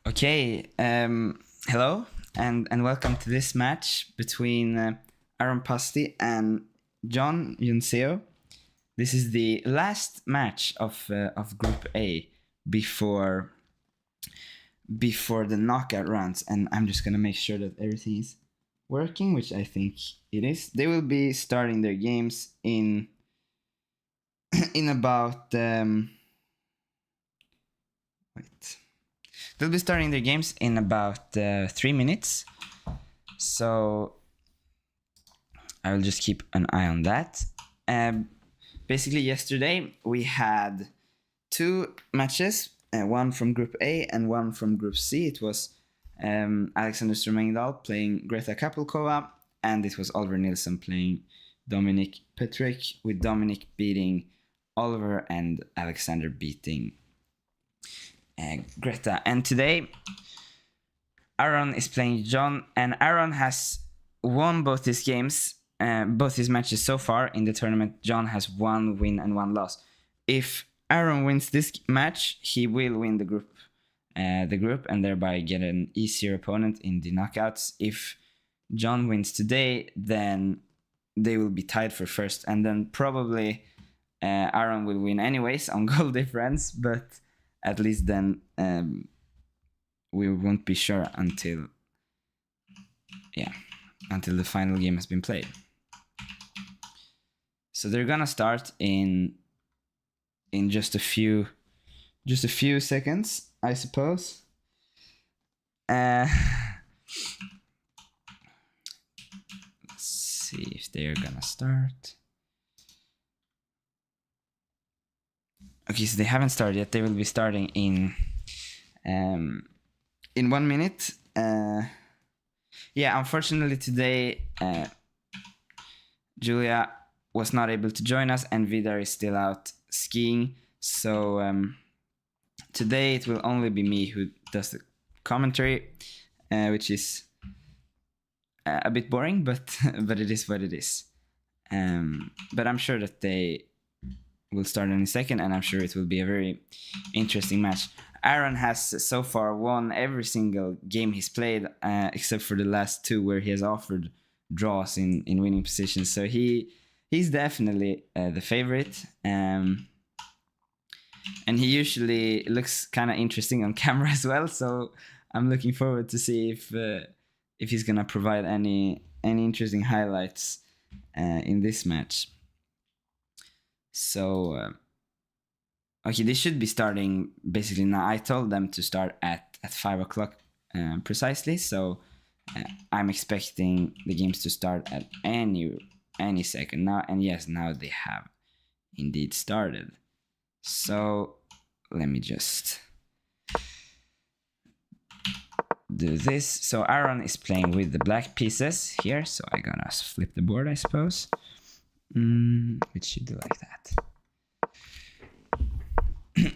Okay, hello and welcome to this match between Aron Pasti and John Yunseo. This is the last match of Group A before the knockout rounds, and I'm just gonna make sure that everything is working, which I think it is. They will be starting their games in in about wait. They'll be starting their games in about 3 minutes. So I will just keep an eye on that. Basically, yesterday we had two matches, one from Group A and one from Group C. It was Alexander Stromengdahl playing Greta Kapelkova, and it was Oliver Nilsson playing Dominic Petrick, with Dominic beating Oliver and Alexander beating Greta. And today Aron is playing John, and Aron has won both his games, both his matches so far in the tournament. John has one win and one loss. If Aron wins this match, he will win the group and thereby get an easier opponent in the knockouts. If John wins today, then they will be tied for first, and then probably Aron will win anyways on goal difference, but at least then we won't be sure until the final game has been played. So they're gonna start in just a few seconds, I suppose. Let's see if they're gonna start. Okay, so they haven't started yet. They will be starting in 1 minute. Unfortunately today Julia was not able to join us, and Vidar is still out skiing. So today it will only be me who does the commentary, which is a bit boring, but it is what it is. But I'm sure that they will start in a second, and I'm sure it will be a very interesting match. Aron has so far won every single game he's played, except for the last two where he has offered draws in winning positions. So he's definitely the favorite, and he usually looks kind of interesting on camera as well. So I'm looking forward to see if he's gonna provide any interesting highlights in this match. So okay, they should be starting basically now. I told them to start at 5 o'clock precisely, so I'm expecting the games to start at any second now. And yes, now they have indeed started. So let me just do this. So Aron is playing with the black pieces here, so I'm gonna flip the board, I suppose. It should do like that.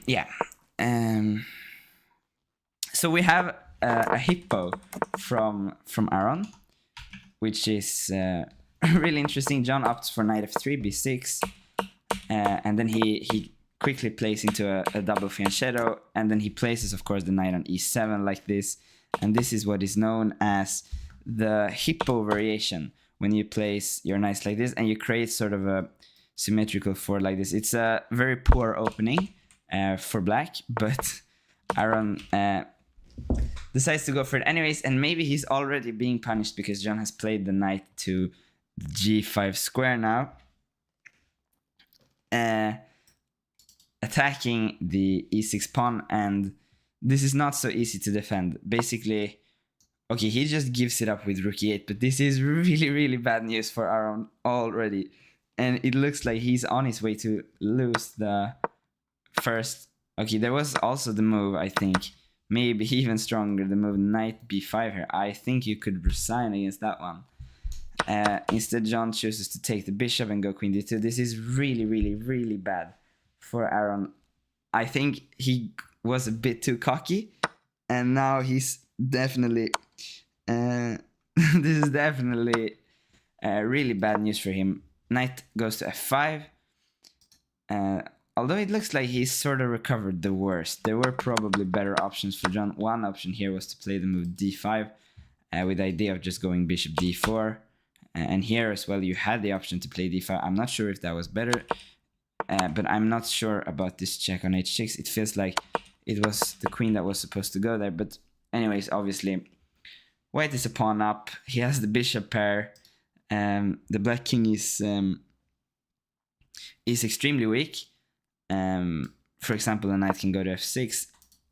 Yeah. So we have a hippo from Aron, which is really interesting. John opts for knight f3, b6, and then he quickly plays into a double fianchetto, and then he places, of course, the knight on e7 like this. And this is what is known as the hippo variation, when you place your knights like this and you create sort of a symmetrical fort like this. It's a very poor opening for black, but Aron decides to go for it anyways, and maybe he's already being punished because John has played the knight to g5 square now, attacking the e6 pawn, and this is not so easy to defend. Basically, okay, he just gives it up with rook e8, but this is really, really bad news for Aron already. And it looks like he's on his way to lose the first. Okay, there was also the move, I think, maybe even stronger, the move knight b5 here. I think you could resign against that one. Instead, John chooses to take the bishop and go queen d2. This is really, really, really bad for Aron. I think he was a bit too cocky, and now he's definitely this is definitely really bad news for him. Knight goes to f5. although it looks like he's sort of recovered the worst, there were probably better options for John. One option here was to play the move d5 with the idea of just going bishop d4. And here as well, you had the option to play d5. I'm not sure if that was better, but I'm not sure about this check on h6. It feels like it was the queen that was supposed to go there. But anyways, obviously, white is a pawn up. He has the bishop pair. The black king is extremely weak. For example, the knight can go to f6.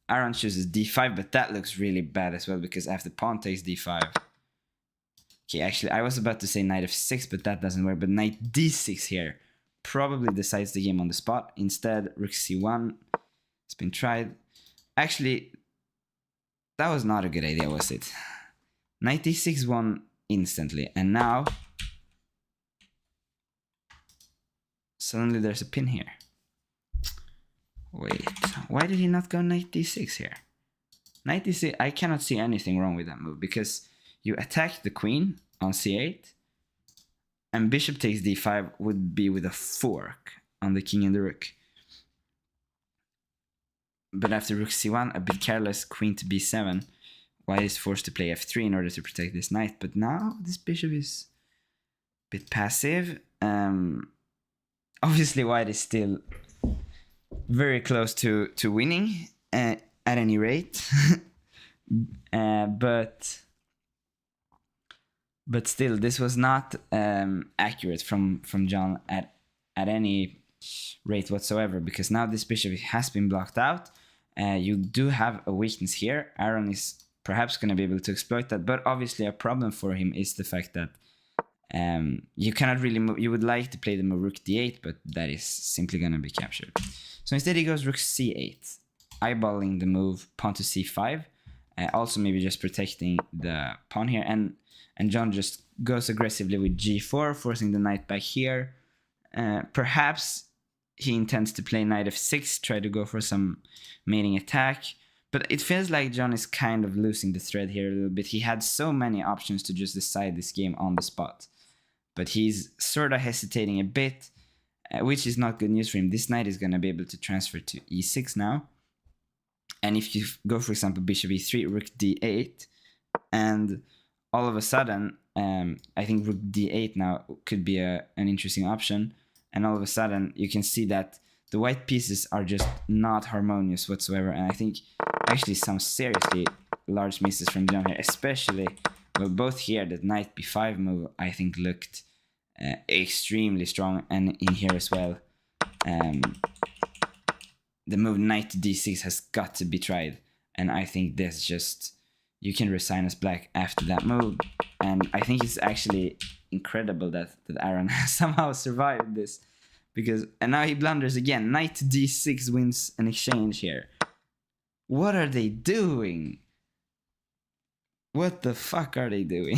Aron chooses d5, but that looks really bad as well because after pawn takes d5. Okay, actually, I was about to say knight f6, but that doesn't work. But knight d6 here probably decides the game on the spot. Instead, rook c1 has been tried. Actually, that was not a good idea, was it? Knight d6 won instantly, and now suddenly there's a pin here. Wait, why did he not go knight d6 here? Knight d6, I cannot see anything wrong with that move because you attack the queen on c8 and bishop takes d5 would be with a fork on the king and the rook. But after rook c1, a bit careless, queen to b7, white is forced to play f3 in order to protect this knight. But now this bishop is a bit passive. Obviously white is still very close to winning at any rate. But still, this was not accurate from John at any rate whatsoever, because now this bishop has been blocked out. You do have a weakness here. Aron is perhaps going to be able to exploit that, but obviously a problem for him is the fact that you cannot really move. You would like to play the move rook d8, but that is simply going to be captured. So instead he goes rook c8, eyeballing the move pawn to c5, also maybe just protecting the pawn here, and John just goes aggressively with g4, forcing the knight back here. Perhaps he intends to play knight f6, try to go for some mating attack, but it feels like John is kind of losing the thread here a little bit. He had so many options to just decide this game on the spot, but he's sort of hesitating a bit, which is not good news for him. This knight is going to be able to transfer to e6 now, and if you go, for example, bishop e3, rook d8, and all of a sudden, I think rook d8 now could be an interesting option. And all of a sudden, you can see that the white pieces are just not harmonious whatsoever. And I think actually some seriously large misses from Jung here, especially, well, both here, the knight b5 move, I think looked extremely strong. And in here as well, the move knight to d6 has got to be tried. And I think this just... You can resign as black after that move. And I think it's actually incredible that Aron somehow survived this. And now he blunders again. Knight to d6 wins an exchange here. What are they doing? What the fuck are they doing?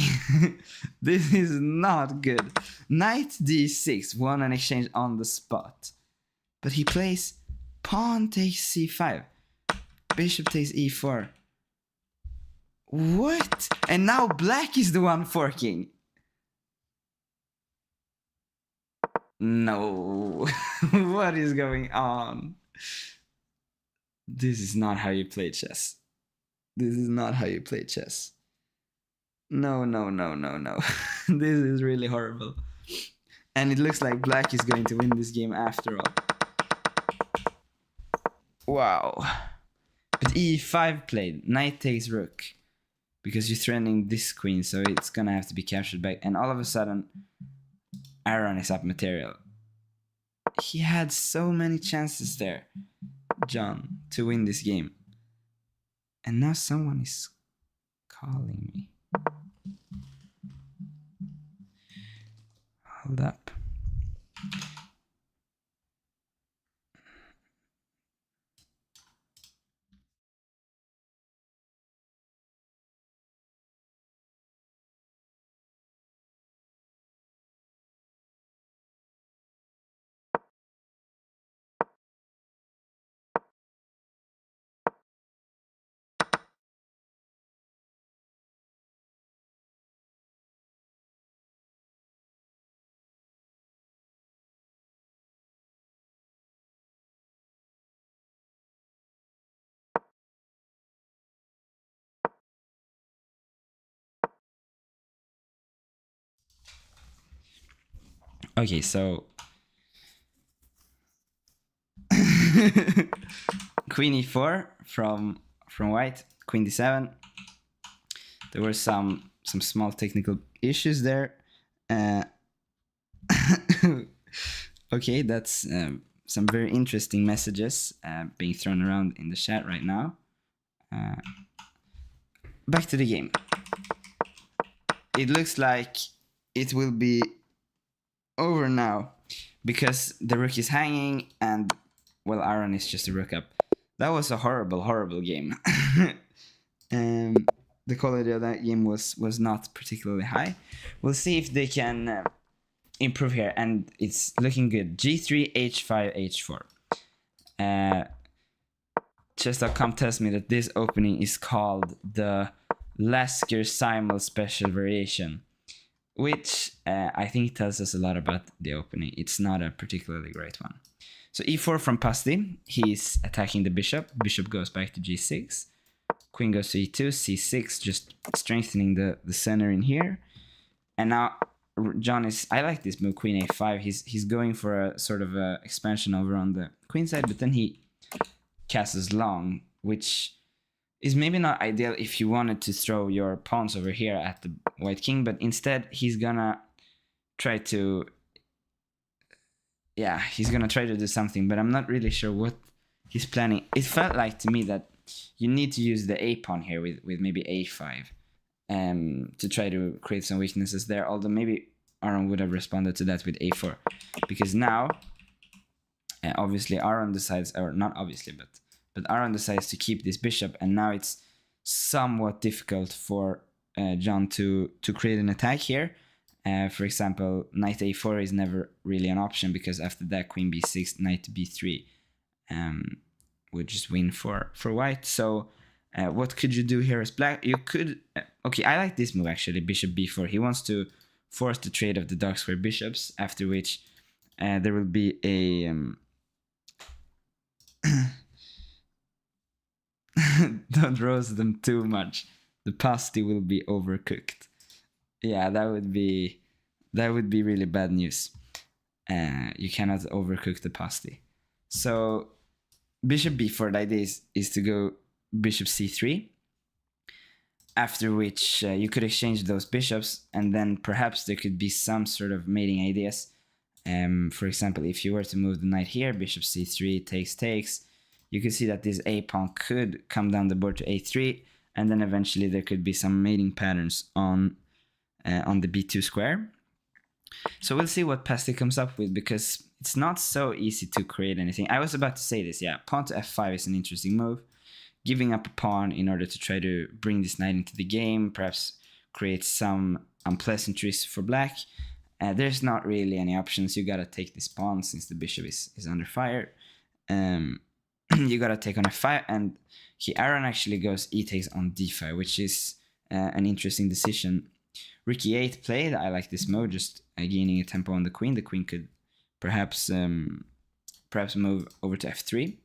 This is not good. Knight d6 won an exchange on the spot. But he plays pawn takes c5. Bishop takes e4. What? And now black is the one forking. No. What is going on? This is not how you play chess. This is not how you play chess. No. This is really horrible. And it looks like black is going to win this game after all. Wow. But e5 played. Knight takes rook. Because you're threatening this queen, so it's gonna have to be captured back. And all of a sudden, Aron is up material. He had so many chances there, John, to win this game. And now someone is calling me. Hold up. Okay, so queen e4 from white, queen d7. There were some small technical issues there. Okay, that's some very interesting messages being thrown around in the chat right now. Back to the game. It looks like it will be over now because the rook is hanging and, well, Aron is just a rook up. That was a horrible game. The quality of that game was not particularly high. We'll see if they can improve here, and it's looking good. G3, H5, H4. Chess.com tells me that this opening is called the Lasker Simul Special Variation, which I think tells us a lot about the opening. It's not a particularly great one. So e4 from Pasti. He's attacking the bishop. Bishop goes back to g6. Queen goes to e2, c6, just strengthening the center in here. And now John is, I like this move, queen a5. He's going for a sort of a expansion over on the queen side, but then he castles long, which is maybe not ideal if you wanted to throw your pawns over here at the white king, but instead he's gonna try to, do something, but I'm not really sure what he's planning. It felt like to me that you need to use the a pawn here with maybe a5 to try to create some weaknesses there, although maybe Aron would have responded to that with a4, because now obviously Aron decides, or not obviously, but Aron decides to keep this bishop, and now it's somewhat difficult for John to create an attack here. For example, knight a4 is never really an option, because after that queen b6, knight b3 would just win for white. So what could you do here as black? You could, okay, I like this move actually, bishop b4. He wants to force the trade of the dark square bishops, after which there will be a don't roast them too much. The pasty will be overcooked. Yeah, that would be really bad news. You cannot overcook the pasty. So bishop b4, the idea is to go bishop c3, after which you could exchange those bishops, and then perhaps there could be some sort of mating ideas. For example, if you were to move the knight here, bishop c3 takes, you could see that this a pawn could come down the board to a3, and then eventually there could be some mating patterns on the b2 square. So we'll see what Pasti comes up with, because it's not so easy to create anything. I was about to say this, yeah. Pawn to f5 is an interesting move. Giving up a pawn in order to try to bring this knight into the game, perhaps create some unpleasantries for black. There's not really any options. You gotta take this pawn since the bishop is under fire. You gotta take on f5, and Aron actually goes e takes on d5, which is an interesting decision. Rook e8 played. I like this move, just gaining a tempo on the queen. The queen could perhaps move over to f3.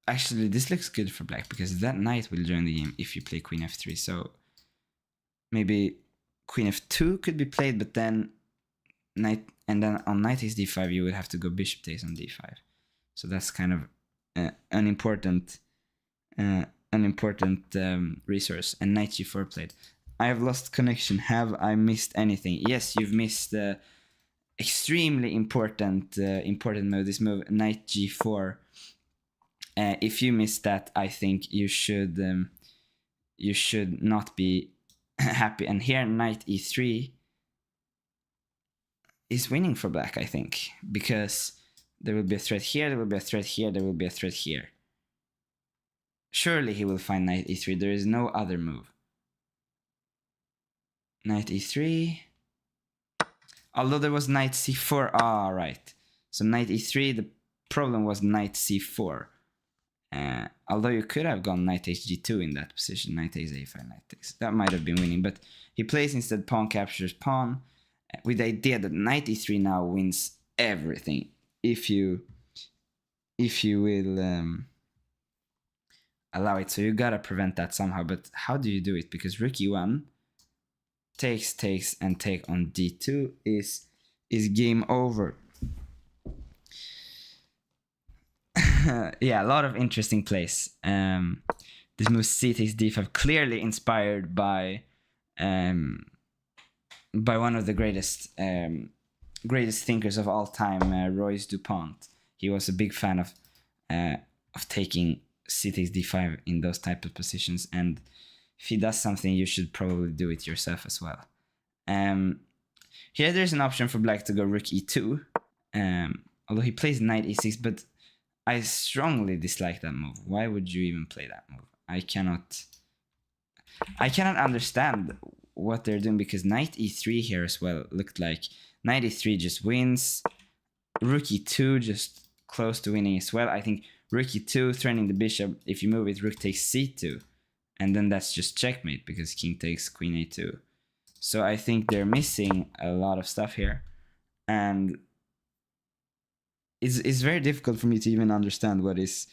Actually, this looks good for black, because that knight will join the game if you play queen f3. So maybe queen f2 could be played, but then knight, and then on knight takes d5 you would have to go bishop takes on d5. So that's kind of an important resource. And knight g4 played. I have lost connection. Have I missed anything? Yes, you've missed extremely important move. This move, knight g4. If you missed that, I think you should not be happy. And here, knight e3 is winning for black, I think, because there will be a threat here, there will be a threat here, there will be a threat here. Surely he will find knight e3. There is no other move. Knight e3. Although there was knight c4. Ah, right. So knight e3, the problem was knight c4. Although you could have gone knight takes g2 in that position. Knight takes a5, knight takes. That might have been winning, but he plays instead pawn captures pawn, with the idea that knight e3 now wins everything. If you will allow it. So you gotta prevent that somehow. But how do you do it? Because rook e1 takes, and take on d2 is game over. Yeah, a lot of interesting plays. This move c takes d5, clearly inspired by one of the greatest thinkers of all time, Royce Dupont. He was a big fan of taking c takes d5 in those type of positions, and if he does something, you should probably do it yourself as well. Here there's an option for black to go rook e2, although he plays knight e6, but I strongly dislike that move. Why would you even play that move? I cannot understand what they're doing, because knight e3 here as well looked like knight e3 just wins. Rook e2 just close to winning as well. I think rook e2 threatening the bishop. If you move it, rook takes c2, and then that's just checkmate because king takes queen a2. So I think they're missing a lot of stuff here, and it's very difficult for me to even understand what is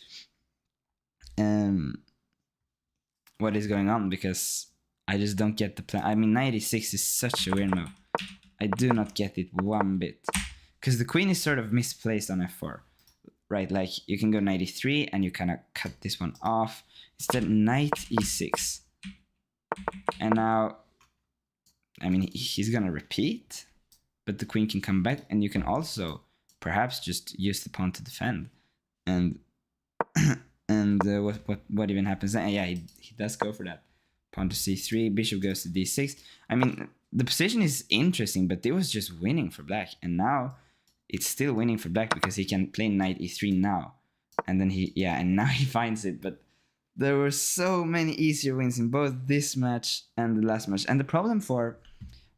going on, because I just don't get the plan. I mean, knight e6 is such a weird move. I do not get it one bit, because the queen is sort of misplaced on f4, right? Like, you can go knight e3 and you kind of cut this one off. Instead, knight e6, and now, I mean, he's gonna repeat, but the queen can come back, and you can also perhaps just use the pawn to defend, and what even happens then? Yeah, he does go for that. Pawn to c3, bishop goes to d6. I mean, the position is interesting, but it was just winning for black, and now it's still winning for black because he can play knight e3 now, and then now he finds it. But there were so many easier wins in both this match and the last match, and the problem for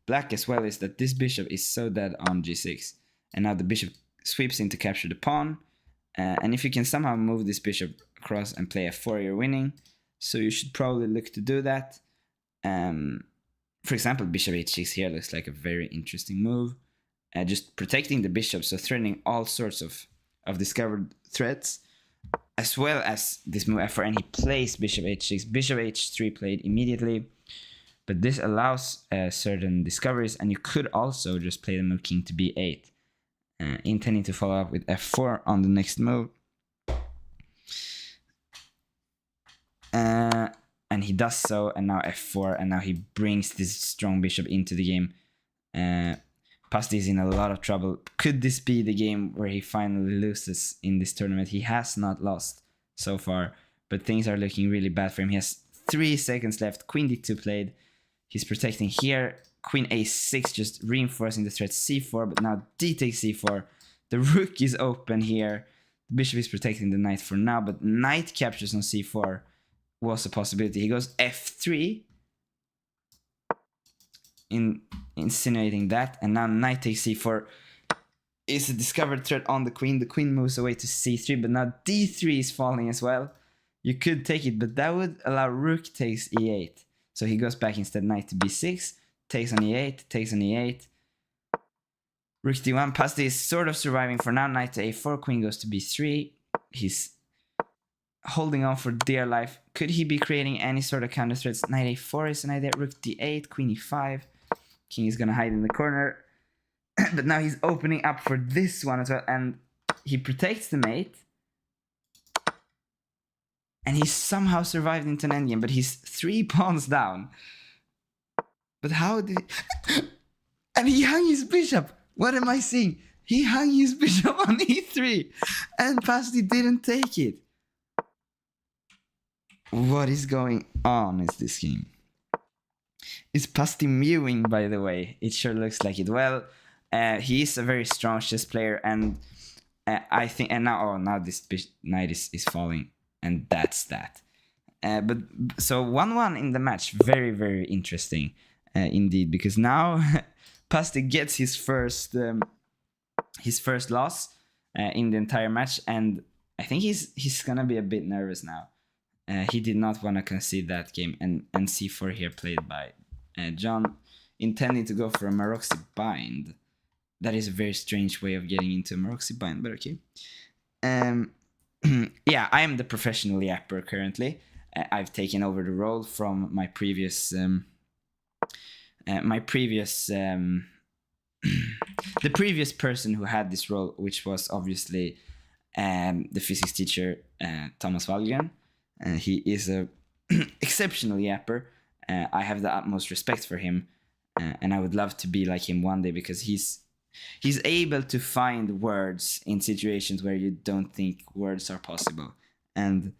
black as well is that this bishop is so dead on g6, and now the bishop sweeps in to capture the pawn, and if you can somehow move this bishop across and play f4, you're winning. So you should probably look to do that. For example, bishop h6 here looks like a very interesting move, just protecting the bishop, so threatening all sorts of discovered threats, as well as this move f4, and he plays bishop h6, bishop h3 played immediately, but this allows certain discoveries, and you could also just play the move king to b8, intending to follow up with f4 on the next move. And he does so, and now f4, and now he brings this strong bishop into the game. Pasti is in a lot of trouble. Could this be the game where he finally loses in this tournament? He has not lost so far, but things are looking really bad for him. He has 3 seconds left. Queen d2 played. He's protecting here. Queen a6 just reinforcing the threat c4, but now d takes c4. The rook is open here. The bishop is protecting the knight for now, but knight captures on c4 was a possibility. He goes f3, insinuating that, and now knight takes c4 is a discovered threat on the queen. The queen moves away to c3, but now d3 is falling as well. You could take it, but that would allow rook takes e8. So he goes back instead, knight to b6, takes on e8, takes on e8. Rook d1, Pasti is sort of surviving for now. Knight to a4, queen goes to b3. He's holding on for dear life. Could he be creating any sort of counter threats? Knight a4 is an idea. Rook d8, queen e5. King is gonna hide in the corner. But now he's opening up for this one as well, and he protects the mate. And he somehow survived into an endgame, but he's 3 pawns down. But how did he... And he hung his bishop! What am I seeing? He hung his bishop on e3, and Pasti didn't take it. What is going on is this game? Is Pasti mewing, by the way? It sure looks like it. Well, he is a very strong chess player, and I think... And now this knight is falling, and that's that. But so 1-1 in the match. Very, very interesting indeed, because now Pasti gets his first loss in the entire match, and I think he's gonna be a bit nervous now. He did not want to concede that game, and c4 here played by John, intending to go for a Maroczy bind. That is a very strange way of getting into a Maroczy bind, but okay. Yeah, I am the professional yapper currently. I've taken over the role from my previous my previous the previous person who had this role, which was obviously the physics teacher Thomas Wallgren. He is a exceptional yapper. I have the utmost respect for him, and I would love to be like him one day, because he's able to find words in situations where you don't think words are possible, and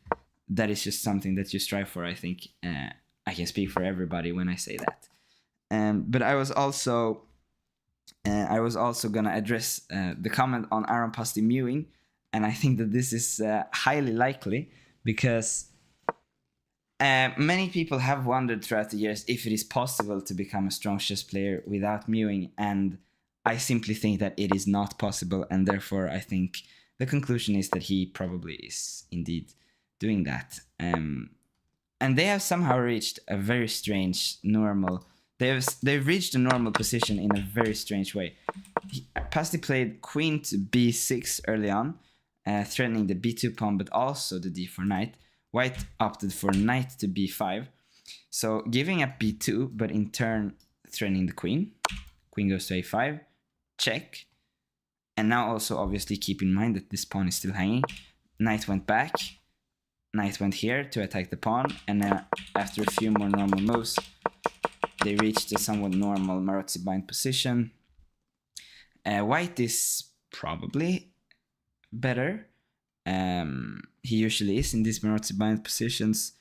that is just something that you strive for. I think I can speak for everybody when I say that. But I was also gonna address the comment on Aron Pasti mewing, and I think that this is highly likely, because many people have wondered throughout the years if it is possible to become a strong chess player without mewing, and I simply think that it is not possible, and therefore I think the conclusion is that he probably is indeed doing that. And they have somehow reached a very strange normal. They've reached a normal position in a very strange way. Pasti played queen to b6 early on, threatening the b2 pawn, but also the d4 knight. White opted for knight to b5, so giving up b2, but in turn threatening the queen. Queen goes to a5, check. And now also obviously keep in mind that this pawn is still hanging. Knight went back, knight went here to attack the pawn, and then after a few more normal moves, they reached a somewhat normal Maroczy bind position. White is probably better. He usually is in these Maroczy bind positions.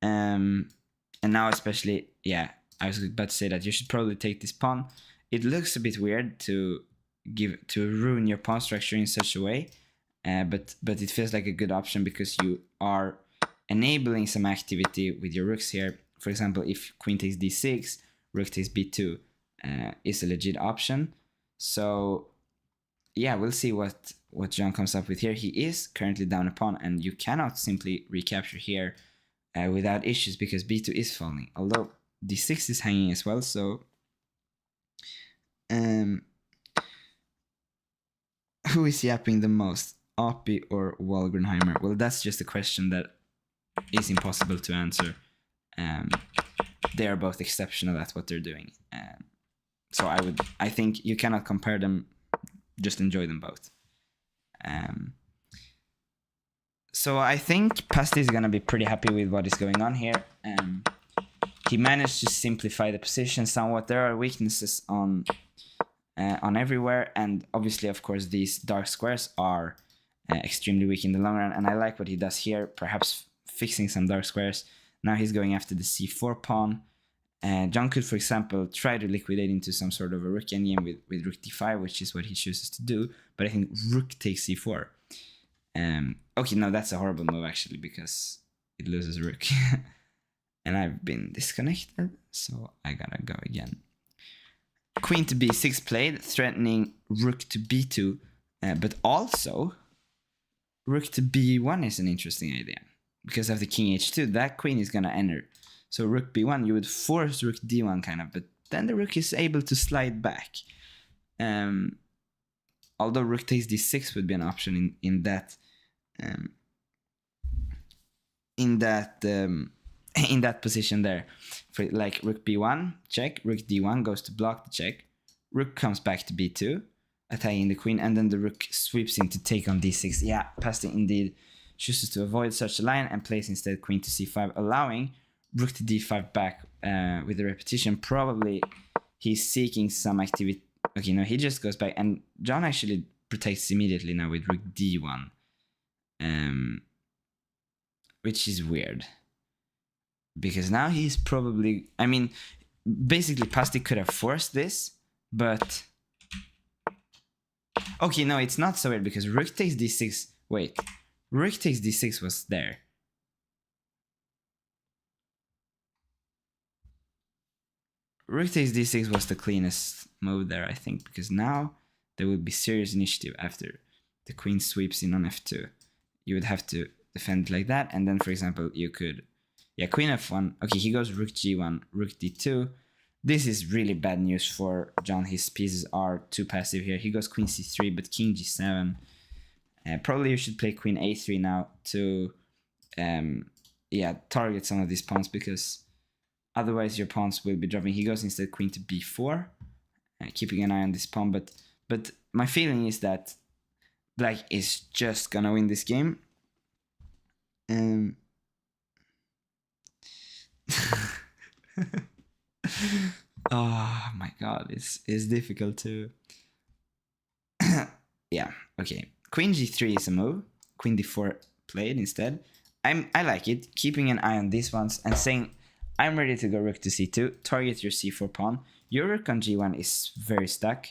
And now especially, yeah, I was about to say that you should probably take this pawn. It looks a bit weird to ruin your pawn structure in such a way, but it feels like a good option, because you are enabling some activity with your rooks here. For example, if queen takes d6, rook takes b2 is a legit option. So yeah, we'll see what Jung comes up with here. He is currently down a pawn, and you cannot simply recapture here without issues, because b2 is falling, although d6 is hanging as well. So who is yapping the most, Oppie or Wallgrenheimer? Well, that's just a question that is impossible to answer. They are both exceptional at what they're doing. So I think you cannot compare them, just enjoy them both. So I think Pasti is gonna be pretty happy with what is going on here. He managed to simplify the position somewhat. There are weaknesses on everywhere, and obviously, of course, these dark squares are extremely weak in the long run, and I like what he does here, perhaps fixing some dark squares. Now he's going after the c4 pawn. Jung could, for example, try to liquidate into some sort of a rook endgame with rook d5, which is what he chooses to do, but I think rook takes c4. Okay, no, that's a horrible move, actually, because it loses rook. And I've been disconnected, so I gotta go again. Queen to b6 played, threatening rook to b2, but also rook to b1 is an interesting idea, because of the king h2, that queen is gonna enter. So rook b1, you would force rook d1 kind of, but then the rook is able to slide back. Although rook takes d6 would be an option in that position there. For like rook b1, check, rook d1 goes to block the check, rook comes back to b2, attacking the queen, and then the rook sweeps in to take on d6. Yeah, Pasti indeed chooses to avoid such a line and plays instead queen to c5, allowing rook to d5 back with the repetition. Probably he's seeking some activity. Okay, no, he just goes back, and John actually protects immediately now with rook d1, which is weird, because now he's probably, I mean, basically Pasti could have forced this, but okay, no, it's not so weird, because rook takes d6. Wait, rook takes d6 was there. Rook takes d6 was the cleanest move there, I think, because now there would be serious initiative after the queen sweeps in on f2. You would have to defend like that, and then, for example, you could, yeah, queen f1. Okay, he goes rook g1, rook d2. This is really bad news for John. His pieces are too passive here. He goes queen c3, but king g7. Probably you should play queen a3 now to, yeah, target some of these pawns, because Otherwise, your pawns will be dropping. He goes instead queen to b4, keeping an eye on this pawn. But my feeling is that black is just gonna win this game. Oh my god, it's difficult to. Yeah, okay. Queen g3 is a move. Queen d4 played instead. I like it, keeping an eye on these ones and saying, I'm ready to go rook to c2, target your c4 pawn. Your rook on g1 is very stuck.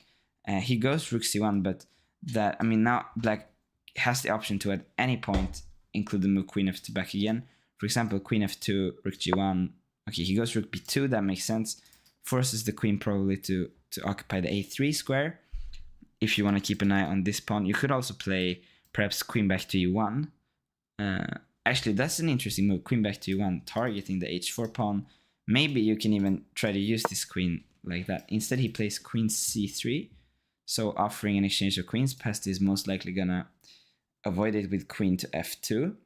He goes rook c1, but that, I mean, now black has the option to at any point include the move queen f2 back again. For example, queen f2, rook g1. Okay, he goes rook b2, that makes sense. Forces the queen probably to occupy the a3 square. If you want to keep an eye on this pawn, you could also play perhaps queen back to e1. Actually, that's an interesting move, queen back to e1, targeting the h4 pawn. Maybe you can even try to use this queen like that. Instead, he plays queen c3, so offering an exchange of queens. Pasti is most likely gonna avoid it with queen to f2,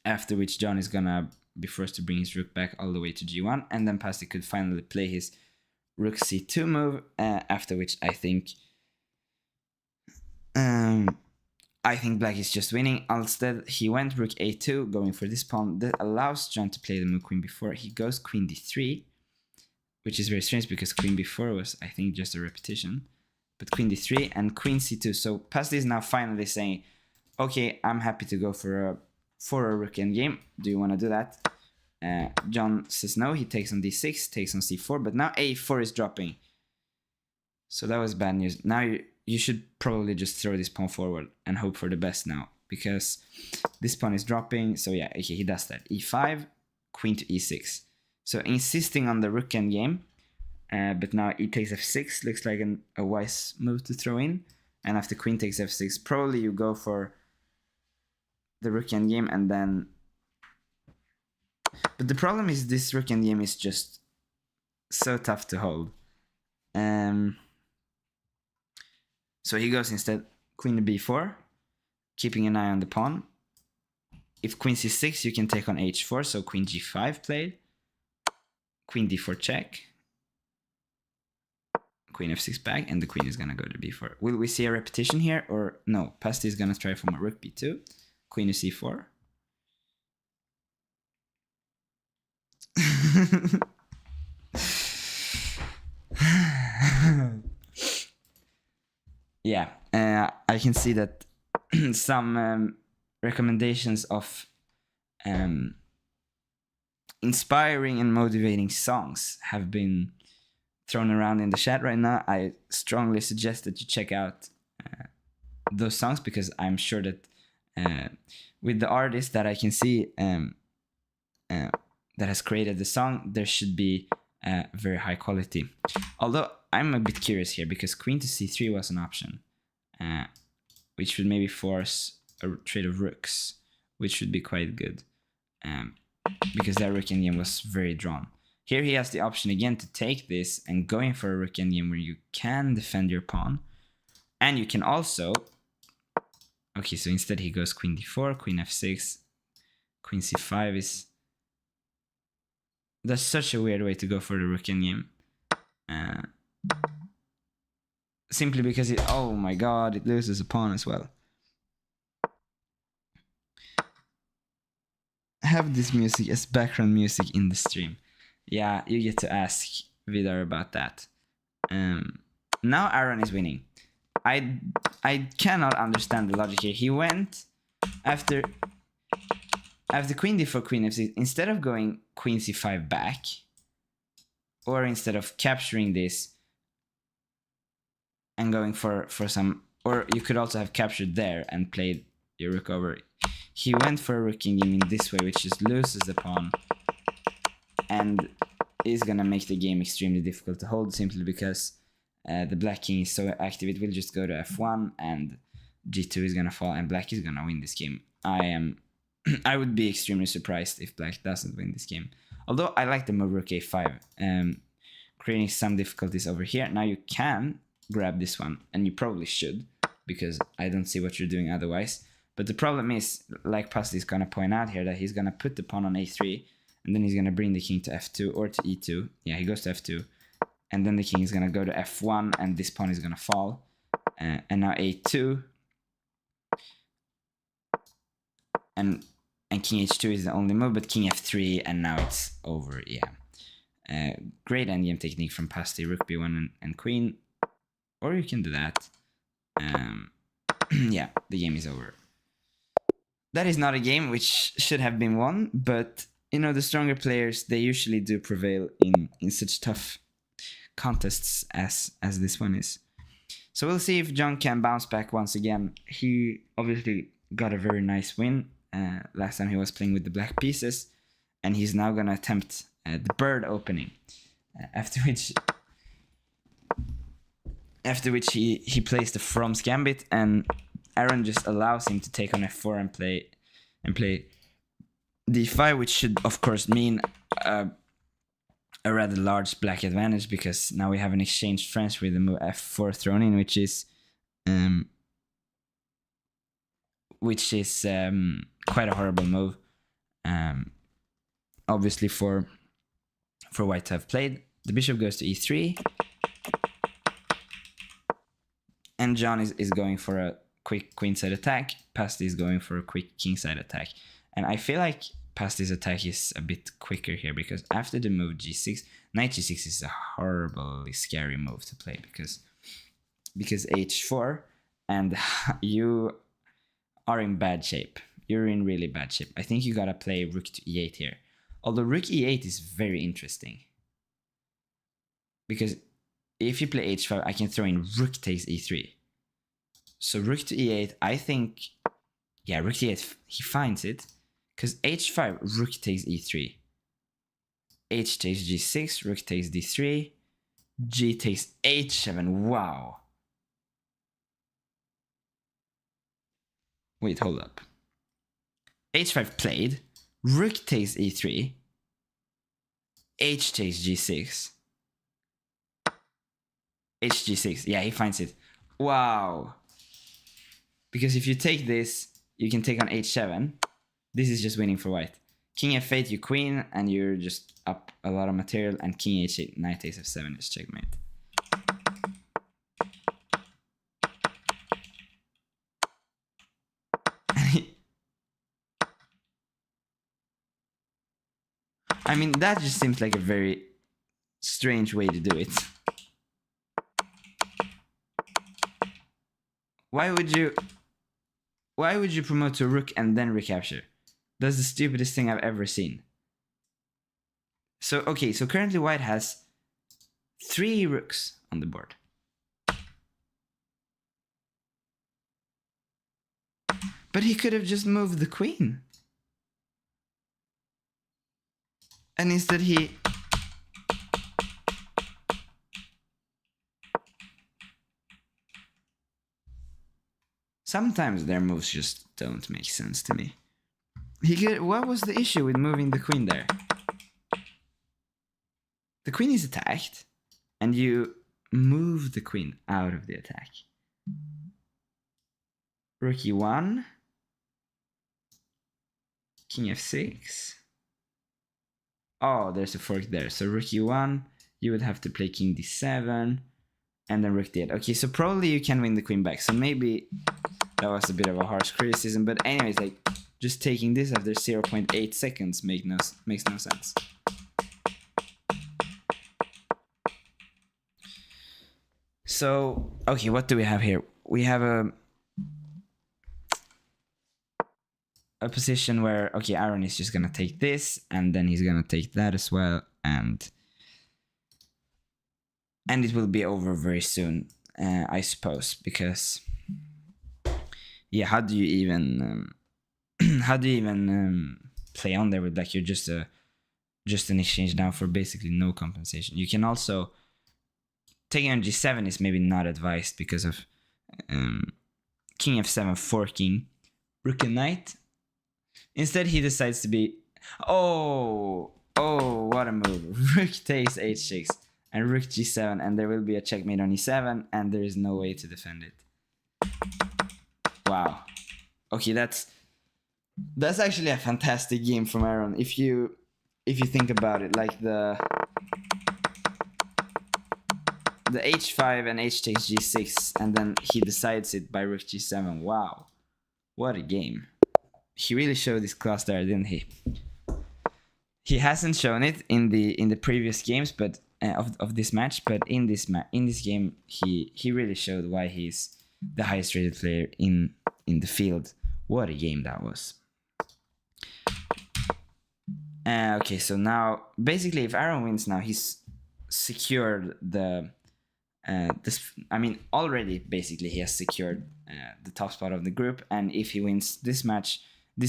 after which John is gonna be forced to bring his rook back all the way to g1, and then Pasti could finally play his rook c2 move, after which I think black is just winning. Instead, he went rook a2, going for this pawn. That allows John to play the move queen b4. He goes queen d3, which is very strange because queen b4 was, I think, just a repetition. But queen d3 and queen c2. So Pasti is now finally saying, okay, I'm happy to go for a rook endgame. Do you want to do that? John says no. He takes on d6, takes on c4, but now a4 is dropping. So that was bad news. Now you should probably just throw this pawn forward and hope for the best now, because this pawn is dropping. So yeah, okay, he does that. e5, queen to e6. So insisting on the rook endgame, but now e takes f6 looks like a wise move to throw in. And after queen takes f6, probably you go for the rook endgame and then... But the problem is this rook endgame is just so tough to hold. So he goes instead queen to b4, keeping an eye on the pawn. If queen c6, you can take on h4, so queen g5 played. Queen d4 check. Queen f6 back, and the queen is gonna go to b4. Will we see a repetition here, or no? Pasti is gonna try for a rook b2, queen to c4. Yeah, I can see that some recommendations of inspiring and motivating songs have been thrown around in the chat right now. I strongly suggest that you check out those songs, because I'm sure that with the artist that I can see that has created the song, there should be very high quality. Although I'm a bit curious here, because queen to c3 was an option, which would maybe force a trade of rooks, which would be quite good, because that rook endgame was very drawn. Here he has the option again to take this and going for a rook endgame where you can defend your pawn, and you can also... Okay, so instead he goes queen d4, queen f6, queen c5 is... That's such a weird way to go for the rook endgame. Simply because it... Oh my god, it loses a pawn as well. Have this music as background music in the stream. Yeah, you get to ask Vidar about that. Now Aron is winning. I cannot understand the logic here. He went after queen d4, queen f6, instead of going queen c5 back, or instead of capturing this and going for some, or you could also have captured there and played your rook over. He went for a rook endgame in this way, which just loses the pawn and is gonna make the game extremely difficult to hold, simply because the black king is so active. It will just go to f1 and g2 is gonna fall and black is gonna win this game. I would be extremely surprised if black doesn't win this game. Although I like the move rook a5, creating some difficulties over here. Now you can grab this one, and you probably should, because I don't see what you're doing otherwise. But the problem is, like Pasti is gonna point out here, that he's gonna put the pawn on a3, and then he's gonna bring the king to f2 or to e2. Yeah, he goes to f2, and then the king is gonna go to f1, and this pawn is gonna fall, and now a2, and king h2 is the only move, but king f3, and now it's over. Yeah, great endgame technique from Pasti. Rook b1 and queen, or you can do that. Yeah, the game is over. That is not a game which should have been won, but you know, the stronger players, they usually do prevail in such tough contests as this one is. So we'll see if Jung can bounce back once again. He obviously got a very nice win last time he was playing with the black pieces, and he's now gonna attempt the bird opening, after which he plays the From's Gambit, and Aron just allows him to take on f4 and play d5, which should of course mean a rather large black advantage, because now we have an exchanged French with the move f4 thrown in, which is quite a horrible move. Obviously for white to have played. The bishop goes to e3, and John is going for a quick queenside attack. Pasti is going for a quick kingside attack. And I feel like Pasti's attack is a bit quicker here, because after the move g6, knight g6 is a horribly scary move to play, because h4, and you are in bad shape. You're in really bad shape. I think you gotta play rook to e8 here. Although rook e8 is very interesting, because if you play h5, I can throw in rook takes e3. So rook to e8, I think, yeah, rook to e8, he finds it, because h5, rook takes e3, h takes g6, rook takes d3, g takes h7, wow. Wait, hold up. h5 played, rook takes e3, h takes g6, hg6, yeah, he finds it. Wow. Because if you take this, you can take on h7. This is just winning for white. King f8, you queen, and you're just up a lot of material, and king h8, knight takes f7 is checkmate. I mean, that just seems like a very strange way to do it. Why would you promote to rook and then recapture? That's the stupidest thing I've ever seen. So, okay, so currently white has 3 rooks on the board. But he could have just moved the queen. And instead he... Sometimes their moves just don't make sense to me. What was the issue with moving the queen there? The queen is attacked, and you move the queen out of the attack. Rook e1, king f6. Oh, there's a fork there. So rook e1, you would have to play king d7, and then rook d8. Okay, so probably you can win the queen back. So maybe that was a bit of a harsh criticism, but anyways, like, just taking this after 0.8 seconds makes no sense. So, okay, what do we have here? We have a position where, okay, Aron is just gonna take this, and then he's gonna take that as well, and it will be over very soon, I suppose, because, yeah, how do you even play on there with, like, you're just an exchange down for basically no compensation. You can also taking on g7 is maybe not advised because of king f7 forking rook and knight. Instead, he decides to be what a move. Rook takes h6 and rook g7, and there will be a checkmate on e7, and there is no way to defend it. Wow. Okay, that's actually a fantastic game from Aron. If you if you think about it, like the h5 and h takes g6, and then he decides it by rook g7. Wow, what a game. He really showed his class there, didn't he? He hasn't shown it in the previous games, but of this match. But in this game, he really showed why he's the highest rated player in the field. What a game that was. Okay, so now basically, if Aron wins now, he's secured the already basically he has secured the top spot of the group, and if he wins this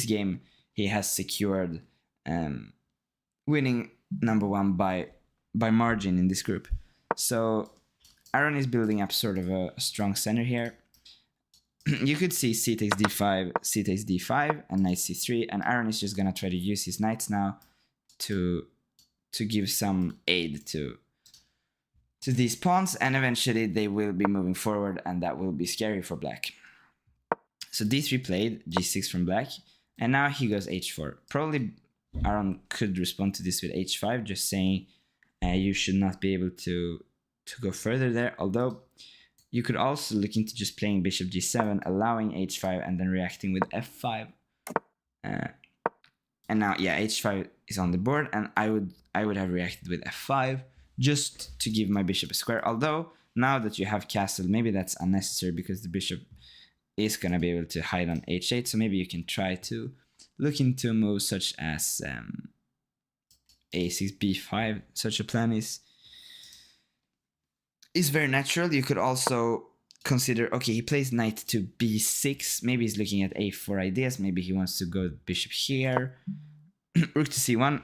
game, he has secured winning number one by margin in this group. So Aron is building up sort of a strong center here. You could see c takes d5, c takes d5, and knight c3, and Aron is just gonna try to use his knights now to give some aid to these pawns, and eventually they will be moving forward, and that will be scary for black. So d3 played, g6 from black, and now he goes h4. Probably Aron could respond to this with h5, just saying you should not be able to go further there, although you could also look into just playing bishop g7, allowing h5, and then reacting with f5. And now, yeah, h5 is on the board, and I would have reacted with f5 just to give my bishop a square. Although now that you have castle, maybe that's unnecessary because the bishop is gonna be able to hide on h8. So maybe you can try to look into moves such as a6 b5. Such a plan is very natural. You could also consider, okay, he plays knight to b6. Maybe he's looking at a4 ideas. Maybe he wants to go bishop here. Rook to c1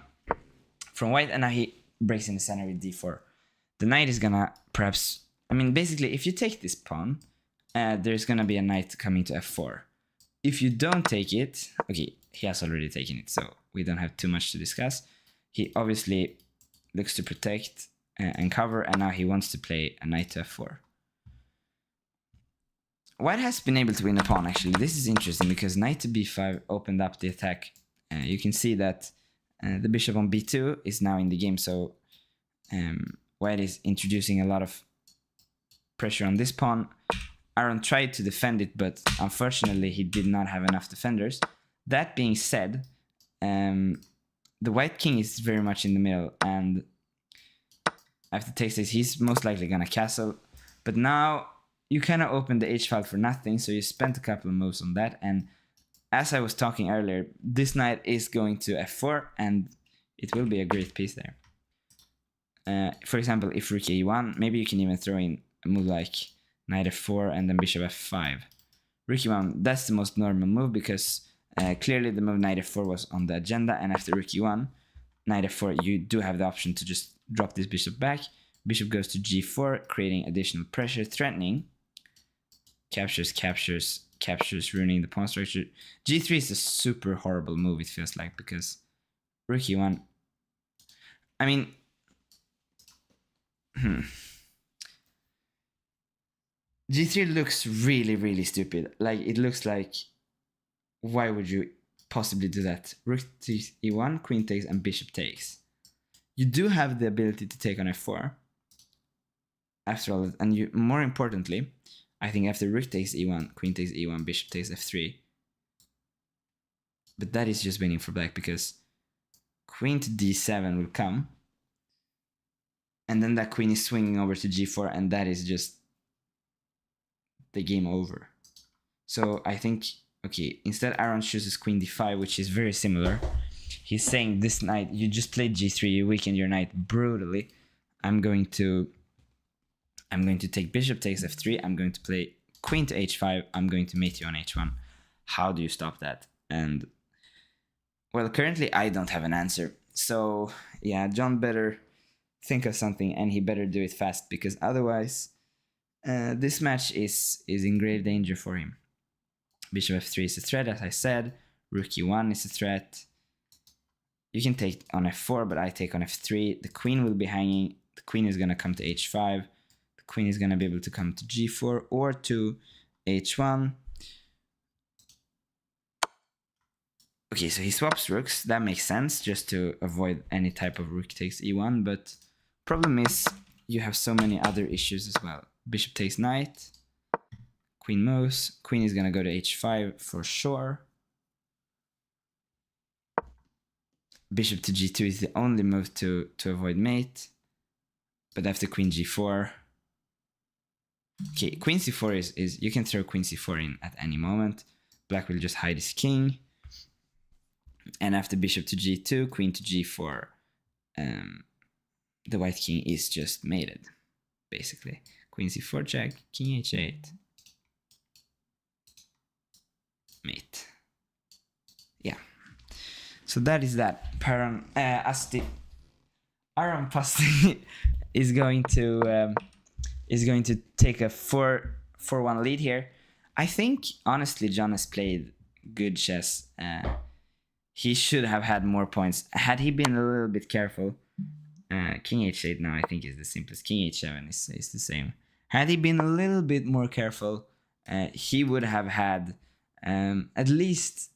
from white, and now he breaks in the center with d4. The knight is gonna perhaps, basically, if you take this pawn, there's gonna be a knight coming to f4. If you don't take it, okay, he has already taken it, so we don't have too much to discuss. He obviously looks to protect and cover, and now he wants to play a knight to f4. White has been able to win a pawn, actually. This is interesting because knight to b5 opened up the attack. You can see that the bishop on b2 is now in the game, so White is introducing a lot of pressure on this pawn. Aron tried to defend it, but unfortunately he did not have enough defenders. That being said, the white king is very much in the middle, and after takes this, he's most likely gonna castle. But now you kind of opened the h file for nothing, so you spent a couple of moves on that, and as I was talking earlier, this knight is going to f4, and it will be a great piece there. For example, if rook e1, maybe you can even throw in a move like knight f4 and then bishop f5. Rook e1, that's the most normal move because clearly the move knight f4 was on the agenda, and after rook e1, knight f4, you do have the option to just drop this bishop back. Bishop goes to g4, creating additional pressure, threatening. Captures, ruining the pawn structure. g3 is a super horrible move, it feels like, because rook e1, g3 looks really, really stupid. Like, it looks like, why would you possibly do that? Rook takes e1, queen takes, and bishop takes. You do have the ability to take on f4, after all, and you, more importantly, I think after rook takes e1, queen takes e1, bishop takes f3. But that is just winning for black because queen to d7 will come, and then that queen is swinging over to g4, and that is just the game over. So I think, okay, instead Aron chooses queen d5, which is very similar. He's saying this knight, you just played g3, you weakened your knight brutally. I'm going to take bishop takes f3, I'm going to play queen to h5, I'm going to mate you on h1. How do you stop that? And, well, currently I don't have an answer. So, yeah, John better think of something, and he better do it fast, because otherwise this match is in grave danger for him. Bishop f3 is a threat, as I said. Rook e1 is a threat. You can take on f4, but I take on f3. The queen will be hanging. The queen is going to come to h5. The queen is going to be able to come to g4 or to h1. Okay, so he swaps rooks. That makes sense, just to avoid any type of rook takes e1. But problem is you have so many other issues as well. Bishop takes knight. Queen moves. Queen is gonna go to h5 for sure. Bishop to g2 is the only move to avoid mate. But after queen g4... Okay, queen c4 is you can throw queen c4 in at any moment. Black will just hide his king. And after bishop to g2, queen to g4, the white king is just mated, basically. Queen c4 check, king h8, mate. Yeah. So that is that. Aron Pasti is going to take a 4-1 lead here. I think honestly John has played good chess. He should have had more points had he been a little bit careful. King h8 now I think is the simplest. King h7 is the same. Had he been a little bit more careful, he would have had at least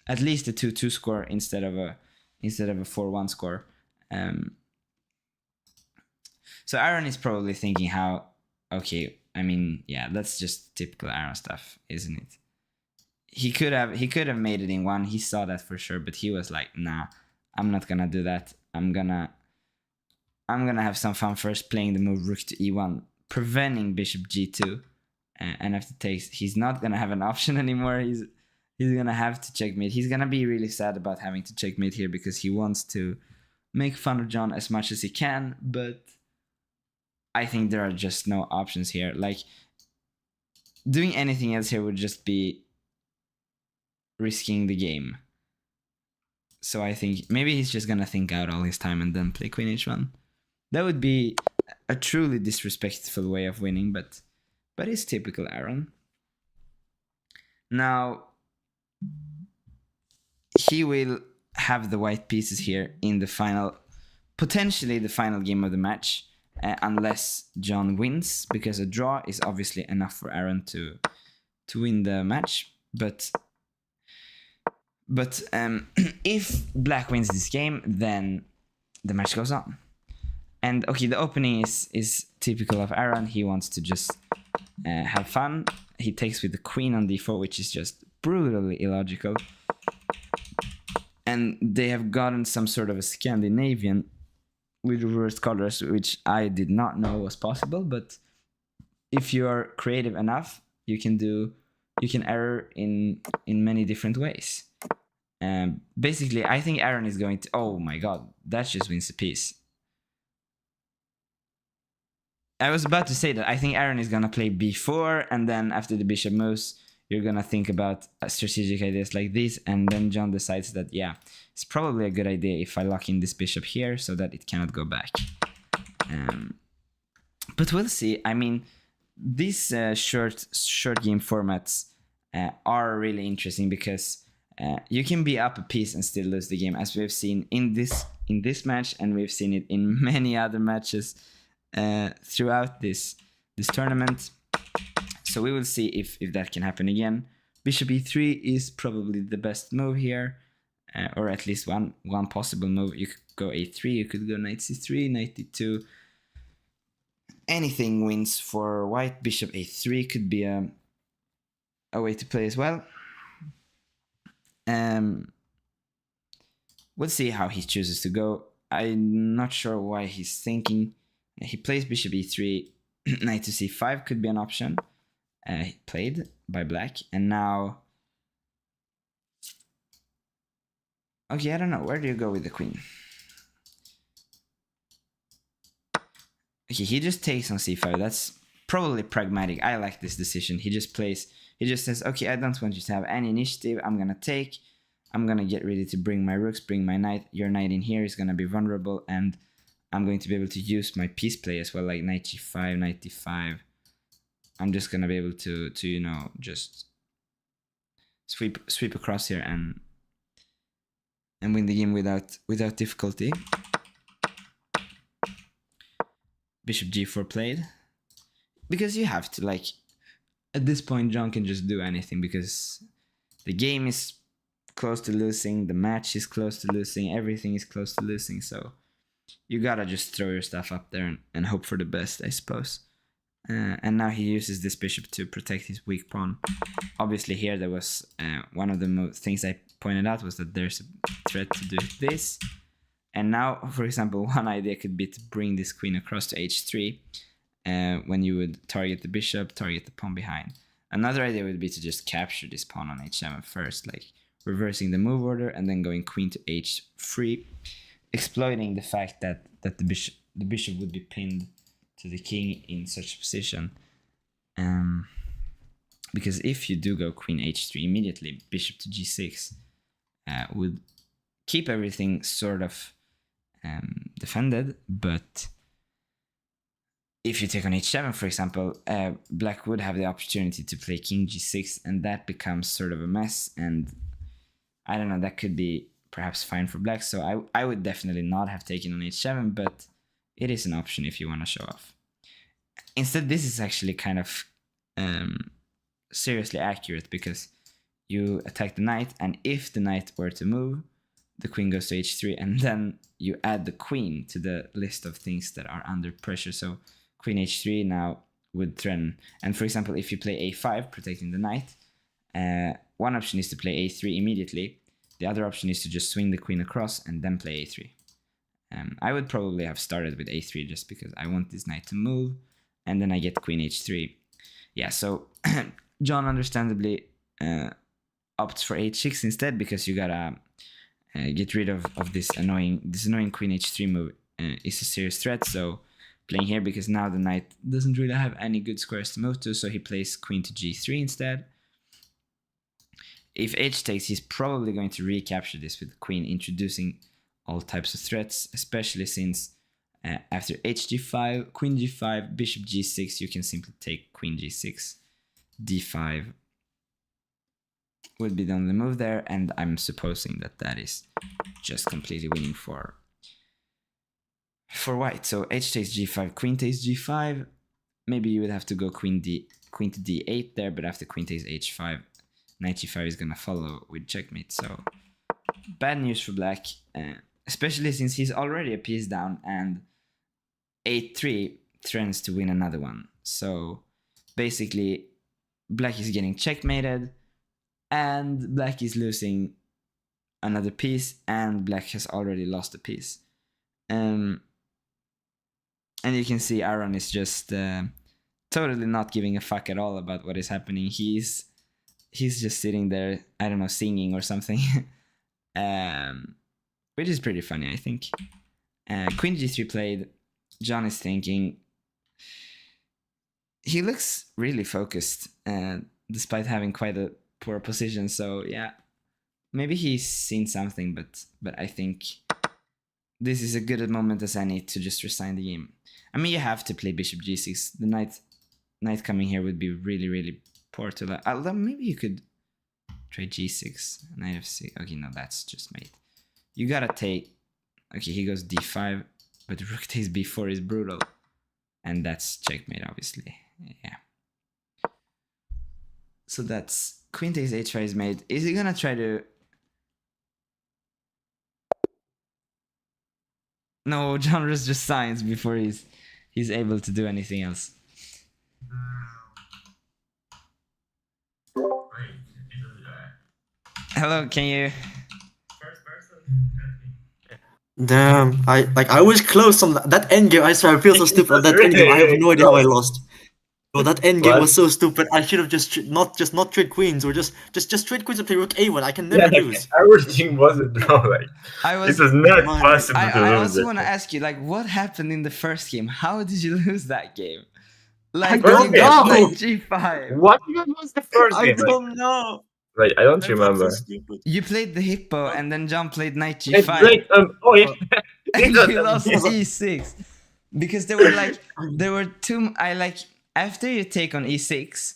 a 2-2 score instead of a 4-1 score. So Aron is probably thinking how, okay, I mean, yeah, that's just typical Aron stuff, isn't it? He could have made it in one. He saw that for sure, but he was like, nah, I'm not gonna do that. I'm gonna have some fun first, playing the move rook to e1, preventing bishop g2, and after takes, he's not gonna have an option anymore. He's gonna have to checkmate. He's gonna be really sad about having to checkmate here because he wants to make fun of John as much as he can, but I think there are just no options here. Like, doing anything else here would just be risking the game. So I think maybe he's just gonna think out all his time and then play queen h1. That would be a truly disrespectful way of winning, but it's typical Aron. Now, he will have the white pieces here in the final, potentially the final game of the match, unless John wins, because a draw is obviously enough for Aron to win the match. But if Black wins this game, then the match goes on. And okay, the opening is typical of Aron. He wants to just have fun. He takes with the queen on d4, which is just brutally illogical. And they have gotten some sort of a Scandinavian with reversed colors, which I did not know was possible. But if you are creative enough, you can error in many different ways. Basically, I think Aron is going to... Oh my god, that just wins a piece. I was about to say that I think Aron is gonna play b4, and then after the bishop moves, you're gonna think about strategic ideas like this, and then John decides that, yeah, it's probably a good idea if I lock in this bishop here so that it cannot go back. But we'll see. I mean, these short game formats are really interesting because you can be up a piece and still lose the game, as we've seen in this match, and we've seen it in many other matches throughout this tournament. So we will see if that can happen again. Bishop e3 is probably the best move here, or at least one possible move. You could go a3, you could go knight c3, knight d2. Anything wins for white. Bishop a3 could be a way to play as well. We'll see how he chooses to go. I'm not sure why he's thinking. He plays bishop e3, knight to c5 could be an option. Played by black, and now... Okay, I don't know. Where do you go with the queen? Okay, he just takes on c5. That's probably pragmatic. I like this decision. He just says, okay, I don't want you to have any initiative. I'm gonna take. I'm gonna get ready to bring my rooks, bring my knight. Your knight in here is gonna be vulnerable, and I'm going to be able to use my piece play as well, like knight g5, knight d5. I'm just gonna be able to you know, just sweep across here and win the game without difficulty. Bishop g4 played, because you have to, like, at this point John can just do anything because the game is close to losing. The match is close to losing. Everything is close to losing. So you gotta just throw your stuff up there and hope for the best, I suppose. And now he uses this bishop to protect his weak pawn. Obviously here there was one of the things I pointed out was that there's a threat to do this. And now, for example, one idea could be to bring this queen across to h3 when you would target the bishop, target the pawn behind. Another idea would be to just capture this pawn on h7 first, like reversing the move order and then going queen to h3, exploiting the fact that the bishop would be pinned to the king in such a position. Because if you do go queen h3 immediately, bishop to g6 would keep everything sort of defended, but if you take on h7, for example, black would have the opportunity to play king g6, and that becomes sort of a mess, and I don't know, that could be perhaps fine for black, so I would definitely not have taken on h7, but it is an option if you want to show off. Instead, this is actually kind of seriously accurate, because you attack the knight, and if the knight were to move, the queen goes to h3, and then you add the queen to the list of things that are under pressure. So queen h3 now would threaten. And for example, if you play a5, protecting the knight, one option is to play a3 immediately. The other option is to just swing the queen across and then play a3. I would probably have started with a3 just because I want this knight to move, and then I get queen h3. Yeah, so John understandably opts for h6 instead, because you gotta get rid of this annoying queen h3 move is a serious threat. So playing here, because now the knight doesn't really have any good squares to move to, so he plays queen to g3 instead. If h takes, he's probably going to recapture this with the queen, introducing all types of threats, especially since after hg5, queen g5, bishop g6, you can simply take queen g6, d5 would be the only move there, and I'm supposing that that is just completely winning for white. So h takes g5, queen takes g5. Maybe you would have to go queen to d8 there, but after queen takes h5, knight g5 is gonna follow with checkmate. So bad news for black, especially since he's already a piece down, and a3 threatens to win another one. So basically, black is getting checkmated, and black is losing another piece, and black has already lost a piece. And you can see Aron is just totally not giving a fuck at all about what is happening. He's just sitting there, I don't know, singing or something, which is pretty funny, I think. Queen g3 played. John is thinking. He looks really focused, despite having quite a poor position. So yeah, maybe he's seen something, but I think this is a good moment as any to just resign the game. I mean, you have to play bishop g6. The knight coming here would be really, really poor to like. Although maybe you could try g6, knight f6. Okay, no, that's just mate. You gotta take. Okay, he goes d5, but rook takes b4 is brutal, and that's checkmate, obviously. Yeah. So that's queen takes h5 is made. Is he gonna try to? No, John just signs before he's able to do anything else. Hello, can you? Damn, I was close on that endgame. I swear, I feel so stupid on that endgame. I have no idea how I lost. But that endgame was so stupid. I should have just not trade queens, or just trade queens and play rook a1. I can never lose. Everything was a draw. Like it was not possible to lose. I also want to ask you, like, what happened in the first game? How did you lose that game? Like, I don't know. Like g5. What even was the first game? I don't know. Like, I don't remember. You played the hippo, and then John played knight g5. Oh yeah. And you lost e6 because there were two. After you take on e6,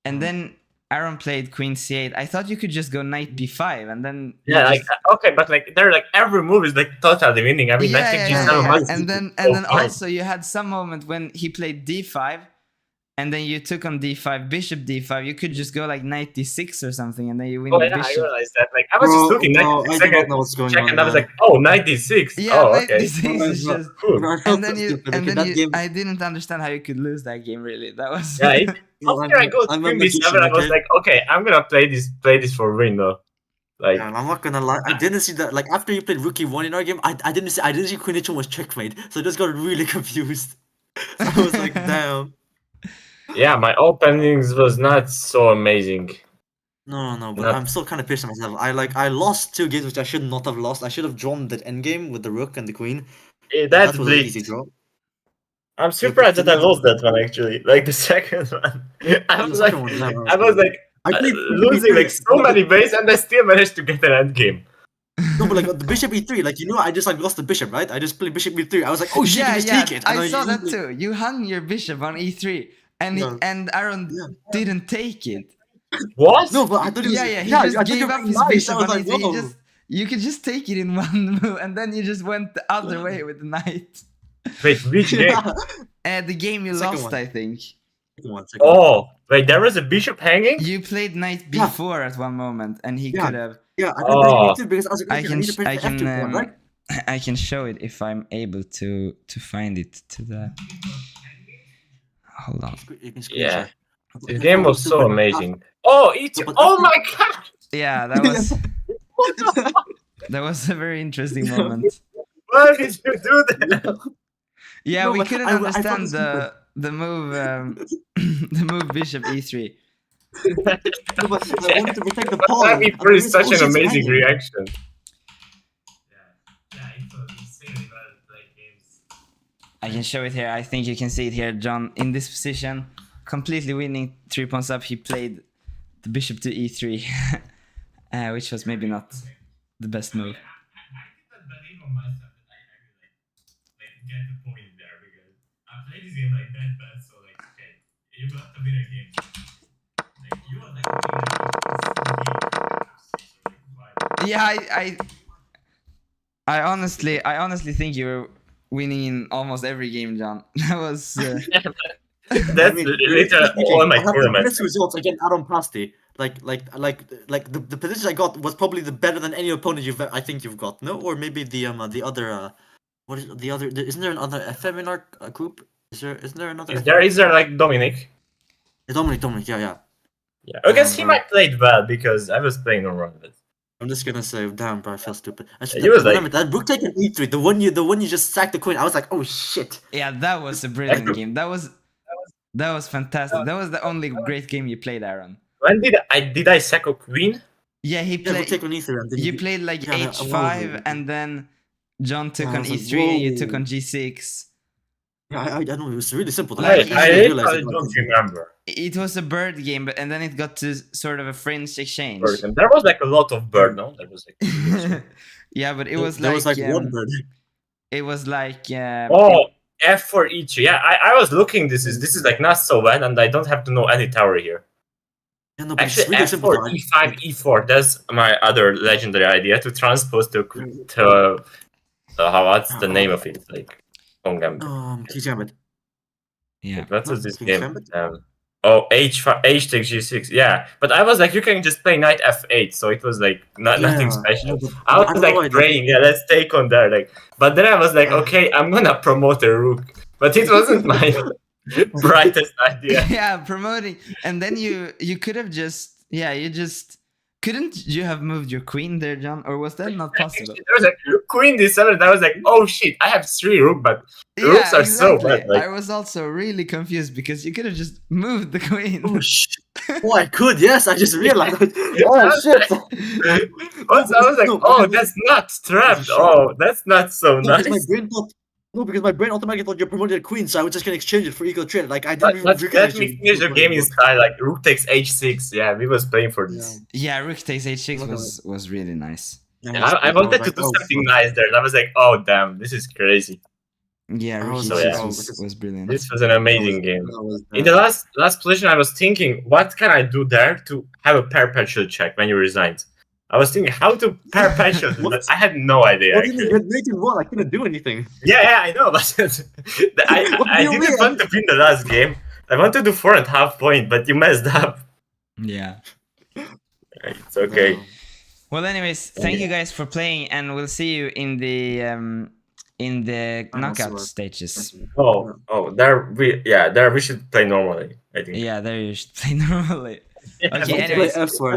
and then Aron played queen c8. I thought you could just go knight b5, and then okay, but like they're like every move is like totally winning. I mean, knight g7. And then also you had some moment when he played d5, and then you took on d5, bishop d5. You could just go like knight d6 or something, and then you win Oh the yeah, I bishop. realized that. Like I was just looking No, 96 I do not seconds know what's going check, on. and I was there. like, oh, 96. Yeah, Oh, knight okay. d6 is just. Cool. Bro, I felt And then so you, stupid. and Okay, then that you, game. I didn't understand how you could lose that game. Really, that was. Yeah, Yo, after I got I'm a Queen magician, B7, I was okay? like, okay, I'm gonna play this for win though. Like, Yeah, and I'm not gonna lie, I didn't see that. Like after you played Rook E1 in our game, I didn't see Queen H1 was checkmate, so I just got really confused. So I was like, damn. yeah, my openings was not so amazing. No, but Not- I'm still kind of pissed at myself. I lost 2 games which I should not have lost. I should have drawn that endgame with the Rook and the Queen. That That was an easy bleeds. draw. I'm surprised that I lost that one actually. Like the second one, I The was like, second one, yeah, I was like I played losing like so many bases, and I still managed to get an end game. No, but like the bishop e3, like I just like lost the bishop, right? I just played bishop e3. I was like, oh shit, Yeah, you just yeah, take it. I saw that too. You hung your bishop on e3, and Yeah. and Aron Yeah. didn't take it. What? No, but I thought it was. Yeah, he I just thought gave it up was his nice. bishop I was on like, e3. whoa. You could just take it in one move, and then you just went the other way with the knight. Wait, which game? The game you Second lost, one. I think. Second one. Oh, wait, there was a bishop hanging. You played knight Yeah. b4 at one moment, and he Yeah. could have. Yeah, I Oh. played bishop e3 because I was like, I okay, can, need to play I the can, f2 pawn, right? I can show it if I'm able to find it to the. Hold on. You can screenshot. Yeah. But This I game thought it was so stupid. amazing. Oh, it's No, but oh after- my god! Yeah, that was a very interesting moment. Why did you do that? Yeah, No, we but couldn't I thought understand it was the move the move bishop e3. No, but I wanted to protect the pawn. That and is the such bullshit's an amazing hanging. reaction. I can show it here. I think you can see it here, John. In this position, completely winning 3 pawns up, he played the bishop to e3, which was maybe not the best move. Yeah, I honestly think you were winning in almost every game, John. That was. That's literally all my I have the tournaments. best results against Aron Pasti. The position I got was probably the better than any opponent I think you've got. No, or maybe the other what is the other? Isn't there another FM in our group? Isn't there another? Is there like Dominic? Dominic, yeah. Yeah, I guess he might play it well because I was playing on run. I'm just gonna say, damn, bro, I feel stupid. He was like- that Rook taking e3, the one you just sacked the queen. I was like, oh shit. Yeah, that was a brilliant game. That was fantastic. That was the only great game you played, Aron. When did I sack a queen? Yeah, he Yeah, Rook played. take on e3. And then You played like Yeah, h5, whoa. and then John took I on was like, e3, and you took whoa. on g6. Yeah, I know it was really simple. Like, I I literally don't remember. It was a bird game, and then it got to sort of a fringe exchange. And there was like a lot of bird, no? There was like Yeah, but it was There like, was like one bird. it was like oh, f4 e3. Yeah, I was looking. This is like not so bad, and I don't have to know any tower here. Yeah, no, but it's Actually, really simple. f4 e5 e4. That's my other legendary idea to transpose to what's the name of it? Like Hong Gambit. King's Gambit. yeah. What was this King's game? Gambit? Oh, h5, h takes g6. Yeah, but I was like, you can just play knight f8, so it was like nothing special. No, but I was don't know why like they- praying, yeah, let's take on there. Like, but then I was like, okay, I'm gonna promote a rook, but it wasn't my brightest idea. Yeah, promoting, and then you could have just you just couldn't you have moved your queen there, John, or was that not possible? There was like queen d7, and I was like, oh shit, I have 3 rook, but rooks are so bad. Like, I was also really confused because you could have just moved the queen. Oh shit! Oh, I could. Yes, I just realized. Oh shit! also, I was like, No, oh, because- that's not trapped. Shit. Oh, that's not so No, nice. because my brain automatically thought you promoted a queen, so I was just gonna exchange it for equal trade. Like I But didn't let recognize me you. finish the game in style. Like rook takes h6. Yeah, we was playing for this. Yeah, rook takes h6 Look at was really nice. Yeah, I wanted to do something nice there, and I was like, oh damn, this is crazy. Yeah, I rook was e6 like, was brilliant. This was an amazing game. In the last position, I was thinking, what can I do there to have a perpetual check when you resigned? I was thinking how to perpetual, but I had no idea. What do you mean? Actually. You're making one. I couldn't do anything. Yeah, I know, but What do I you didn't mean? want to win the last game. I want to do 4.5 point, but you messed up. Yeah. It's okay. Well, anyways, thank you guys for playing, and we'll see you in the knockout sword. stages. There we should play normally, I think. Yeah, there you should play normally. Yeah. Okay, Play anyways. F word.